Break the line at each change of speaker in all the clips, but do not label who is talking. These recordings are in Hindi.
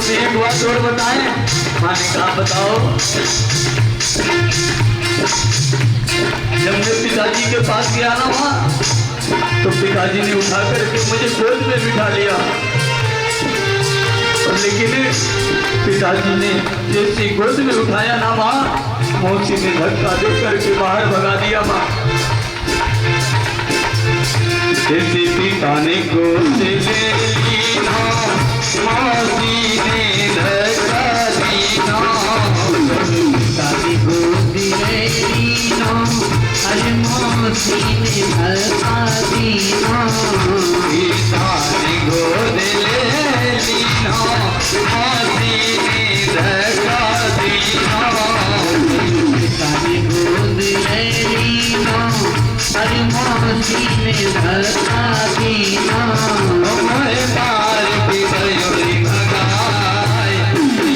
जी एक बात और बताएं। माँ ने कहा बताओ। जब मैं पिताजी के पास गया ना वहाँ, तो पिताजी ने उठा करके मुझे गोद में बिठा लिया, लेकिन पिताजी ने जैसे गोद में उठाया ना माँ, मौसी ने धक्का दे करके बाहर भगा दिया माँ। जैसे पिता ने गोद ले लीना, मौसी ने धक्का दीना। पिता ने गोद ले लीना, अरे मौसी ने धक्का दीना। पिता ने गोद ले लीना, मौसी ने धक्का दीना। पिता ने गोद ले लीना, अरे मौसी ने धक्का दीना। मैं पार पितयोरी भगाए,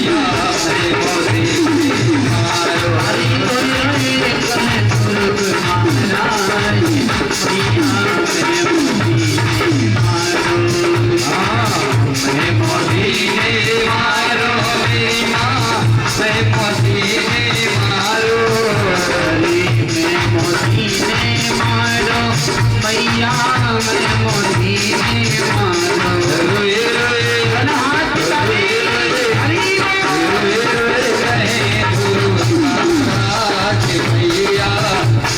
या मैं मौसी ने मारो। हरि बोले कहे दुर्ग महाराज, मैया मैं मौसी ने मारो। मैं मौसी ने मारो, मेरी माँ मैं मौसी ने मारो। अरे मैं मौसी ने मारो, मैया मैं मौसी ने मारो। रोए रोए हाथ कहे ध्रुव महाराज, मैया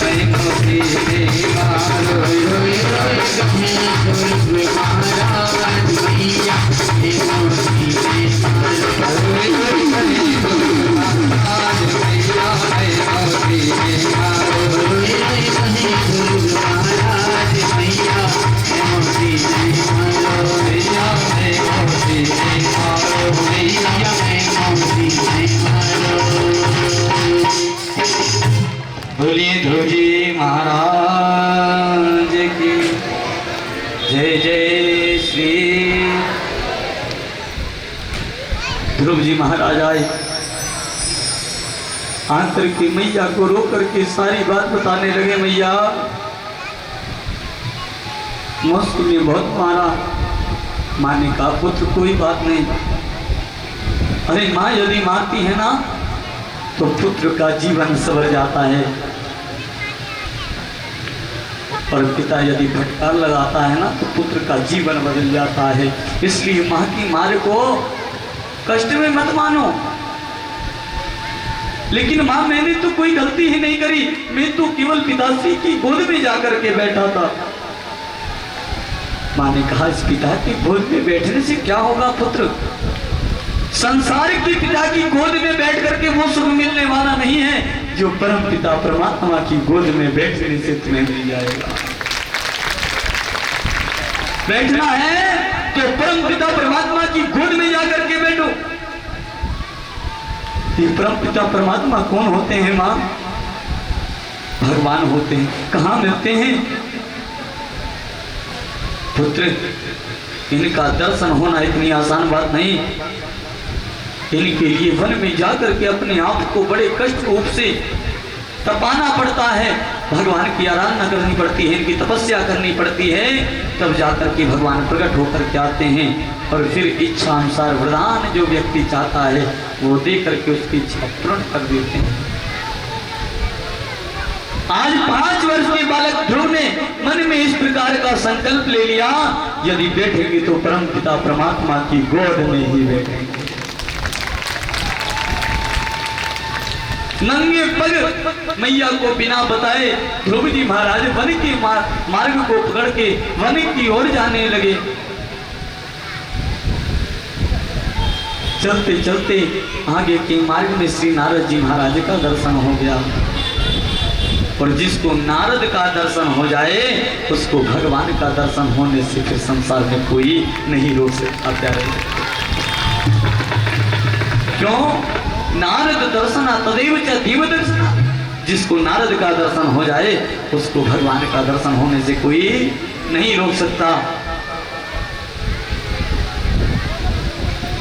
मैं मौसी ने मारो। रोए रोए कहे ध्रुव महाराज, मैया मैं मौसी ने मारो। रोए रोए कहे ध्रुव महाराज, मैया मैं मौसी ने मारो। रोए रोए कहे ध्रुव महाराज, मैया मैं मौसी ने मारो। मैया मैं मौसी ने मारो, मैया मैं मौसी ने मारो। बोलिए ध्रुव जी महाराज की जय। जय श्री ध्रुव जी महाराज आए, आकर के मैया को रो करके सारी बात बताने लगे। मैया मौसी ने बहुत मारा। माँ ने कहा पुत्र कोई बात नहीं। अरे माँ यदि मारती है ना तो पुत्र का जीवन संवर जाता है, और पिता यदि फटकार लगाता है ना तो पुत्र का जीवन बदल जाता है। इसलिए माँ की मार को कष्ट में मत मानो। लेकिन माँ मैंने तो कोई गलती ही नहीं करी, मैं तो केवल पिताश्री की गोद में जाकर के बैठा था। माँ ने कहा इस पिता की गोद में बैठने से क्या होगा पुत्र? संसार के पिता की गोद में बैठ करके वो सुख मिलने वाला नहीं है जो परम पिता परमात्मा की गोद में बैठने से तुम्हें मिल जाएगा। बैठना है तो परम पिता परमात्मा की गोद में जाकर के बैठो। ये परम पिता परमात्मा कौन होते हैं माँ? भगवान होते हैं। कहाँ मिलते हैं पुत्र? इनका दर्शन होना इतनी आसान बात नहीं। इनके लिए वन में जाकर के अपने आप को बड़े कष्ट रूप से तपाना पड़ता है, भगवान की आराधना करनी पड़ती है, इनकी तपस्या करनी पड़ती है, तब जाकर के भगवान प्रकट होकर के आते हैं। और फिर इच्छा अनुसार वरदान जो व्यक्ति चाहता है वो दे करके उसकी इच्छा पूर्ण कर देते हैं। आज 5 वर्ष के बालक ध्रुव ने मन में इस प्रकार का संकल्प ले लिया, यदि बैठेंगे तो परम पिता परमात्मा की गोद में ही बैठेंगे। नंगे पग मैया को बिना बताए ध्रुव जी महाराज वन के मार्ग को पकड़ के वन की ओर जाने लगे। चलते चलते आगे के मार्ग में श्री नारद जी महाराज का दर्शन हो गया, और जिसको नारद का दर्शन हो जाए उसको भगवान का दर्शन होने से फिर संसार में कोई नहीं रोक सकता। प्यारे क्यों? नारद दर्शना तदेव च देव दर्शना। जिसको नारद का दर्शन हो जाए उसको भगवान का दर्शन होने से कोई नहीं रोक सकता।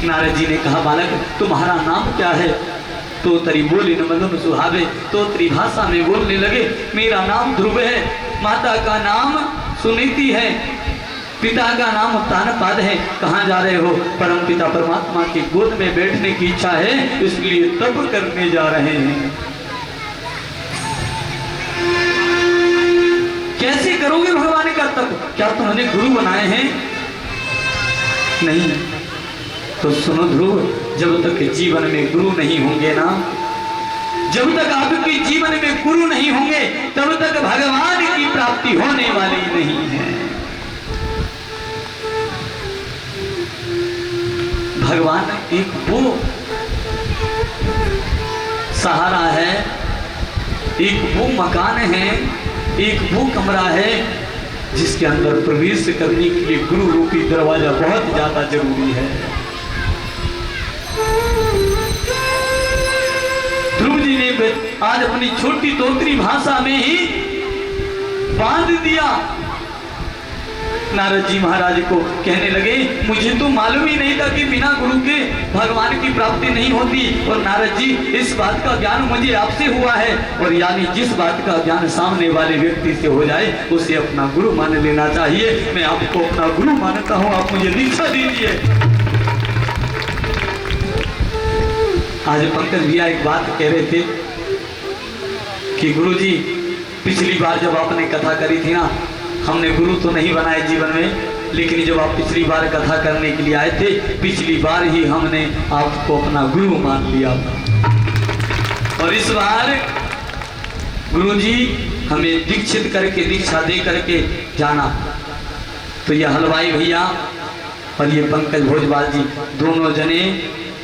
नारद जी ने कहा बालक तुम्हारा नाम क्या है? तो तरी बोली न मधुर सुहावे, तो तरी भाषा में बोलने लगे मेरा नाम ध्रुव है, माता का नाम सुनीति है। पिता का नाम तानपाद है। कहाँ जा रहे हो? परम पिता परमात्मा की गोद में बैठने की इच्छा है, इसलिए तप करने जा रहे हैं। कैसे करोगे भगवान का तप? क्या तुमने गुरु बनाए हैं? नहीं। तो सुनो ध्रुव, जब तक जीवन में गुरु नहीं होंगे ना, जब तक आपके जीवन में गुरु नहीं होंगे, तब तक भगवान की प्राप्ति होने वाली नहीं है। भगवान एक वो सहारा है, एक वो मकान है, एक वो कमरा है जिसके अंदर प्रवेश करने के लिए गुरु रूपी दरवाजा बहुत ज्यादा जरूरी है। ध्रुव जी ने आज अपनी छोटी तोतरी भाषा में ही बांध दिया। नारद जी महाराज को कहने लगे, मुझे तो मालूम ही नहीं था कि बिना गुरु के भगवान की प्राप्ति नहीं होती। और नारद जी, इस बात का ज्ञान मुझे आपसे हुआ है, और यानी जिस बात का ज्ञान सामने वाले व्यक्ति से हो जाए उसे अपना गुरु मान लेना चाहिए। मैं आपको अपना गुरु मानता हूँ, आप मुझे दीक्षा दीजिए। आज पंकज भैया एक बात कह रहे थे कि गुरुजी, पिछली बार जब आपने कथा करी थी ना, हमने गुरु तो नहीं बनाए जीवन में, लेकिन जब आप पिछली बार कथा करने के लिए आए थे, पिछली बार ही हमने आपको अपना गुरु मान लिया था। और इस बार गुरुजी हमें दीक्षित करके, दीक्षा दे करके जाना। तो ये हलवाई भैया और ये पंकज भोजवाल जी, दोनों जने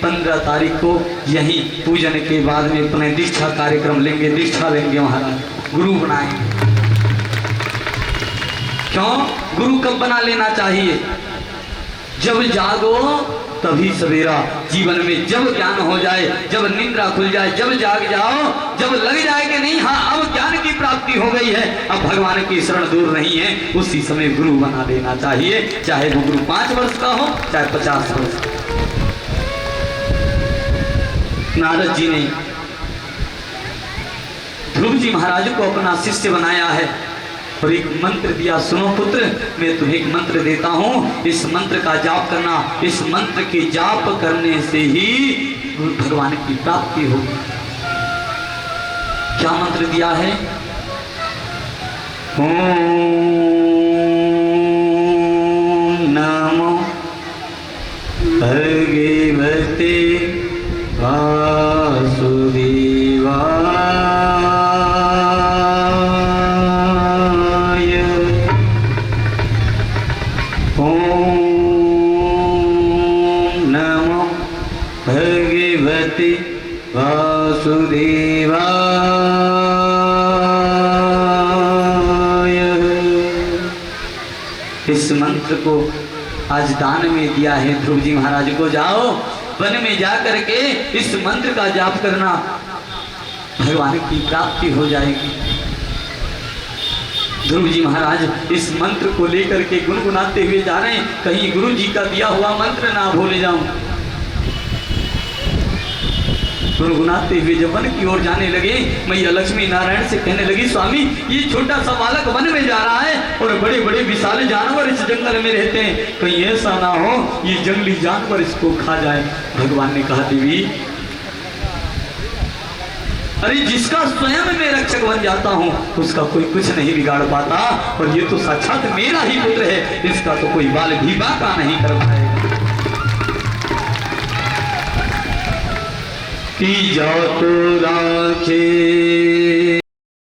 15 तारीख को यही पूजन के बाद में अपने दीक्षा कार्यक्रम लेंगे, दीक्षा लेंगे महाराज, गुरु बनाएंगे। क्यों? गुरु कब बना लेना चाहिए? जब जागो तभी सवेरा। जीवन में जब ज्ञान हो जाए, जब निंद्रा खुल जाए, जब जाग जाओ, जब लग जाए कि नहीं हाँ अब ज्ञान की प्राप्ति हो गई है, अब भगवान की शरण दूर नहीं है, उसी समय गुरु बना लेना चाहिए। चाहे वो गुरु 5 वर्ष का हो, चाहे 50 वर्ष का। नारद जी ने ध्रुव जी महाराज को अपना शिष्य बनाया है और एक मंत्र दिया, सुनो पुत्र, मैं तुम्हें एक मंत्र देता हूं, इस मंत्र का जाप करना, इस मंत्र के जाप करने से ही भगवान की प्राप्ति होगी। क्या मंत्र दिया है? ओम नमो भगवते वासुदेवाय। ओम नमो भगवते वासुदेवाय। इस मंत्र को आज दान में दिया है ध्रुव जी महाराज को। जाओ वन में जा करके इस मंत्र का जाप करना, भगवान की प्राप्ति हो जाएगी। ध्रुव जी महाराज इस मंत्र को लेकर के गुनगुनाते हुए जा रहे हैं, कहीं गुरु जी का दिया हुआ मंत्र ना भूल जाऊं। गुनगुनाते हुए जब वन की ओर जाने लगे, मैया लक्ष्मी नारायण से कहने लगी, स्वामी ये छोटा सा बालक वन में जा रहा है और बड़े बड़े विशाल जानवर इस जंगल में रहते हैं, कहीं ऐसा ना हो ये जंगली जानवर इसको खा जाए। भगवान ने कहा, देवी अरे जिसका स्वयं मैं रक्षक बन जाता हूँ उसका कोई कुछ नहीं बिगाड़ पाता, और ये तो साक्षात मेरा ही पुत्र है, इसका तो कोई बाल भी बाका नहीं कर पाएगा। की जातो राखे